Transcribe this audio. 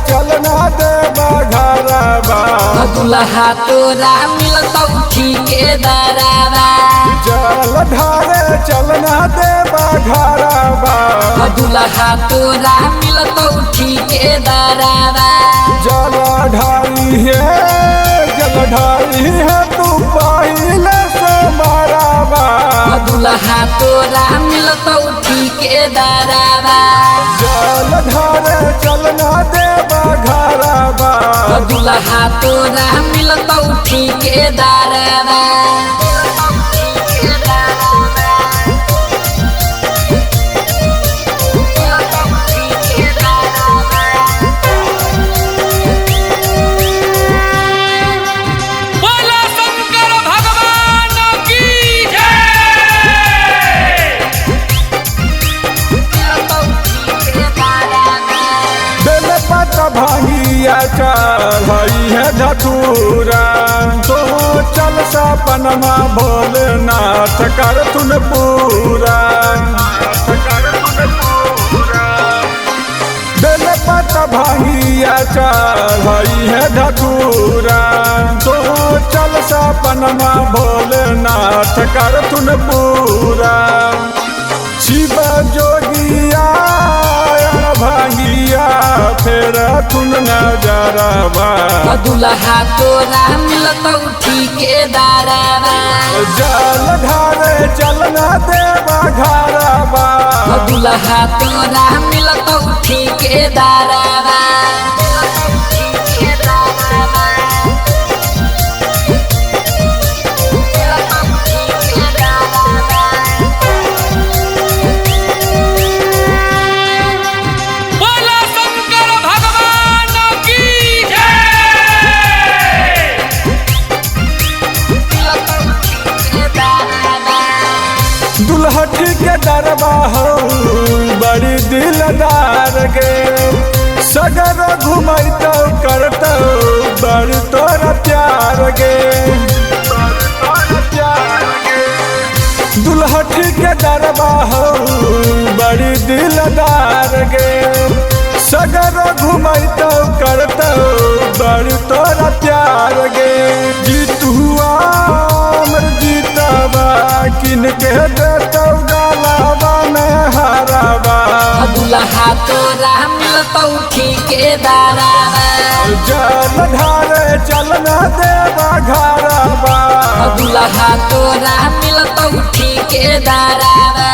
चलना दे घरबा दुल्हा तोरा मिलतौ ठिकेदारबा जल ढारे चलना दे घरबा दुल्हा तोरा मिलतौ ठिकेदारबा जल ढारी है तू पहिले से मरबा दुल्हा तोरा मिलतौ ठिकेदारबा जल ढारे चलना दे घरबा दुल्हा तोरा मिलतौ ठिकेदारबा भांगिया चढ़ई है धतूरा तो चल सपनमा भोलेनाथ कर तुन पूरा बेल पत भांगिया चढ़ई है धतूरा तो चल सपनमा भोलेनाथ कर तुन पूरा शिव जोगिया भांगिया फेर तुन नजरबा दुल्हा तोरा मिलतौ ठिकेदारबा जल ढारे चलना देवा घरबा दुल्हा तोरा मिलतौ ठिकेदारबा दुल्हटी के दरबा हो बड़ी दिलदार गे सगर घुमैतो करतो बड़ी तोरा प्यार गे दुल्हटी के दरबा हो बड़ी दिलदार गे सगर घुमैतो करतो बड़ी तोरा प्यार गे जीतुआ जीतबा किन के देतौ गलाबा में हरबा दुल्हा तोरा मिलतौ ठिकेदारबा जल ढारे चलना देवा घरबा दुल्हा तोरा मिलतौ ठिकेदारबा।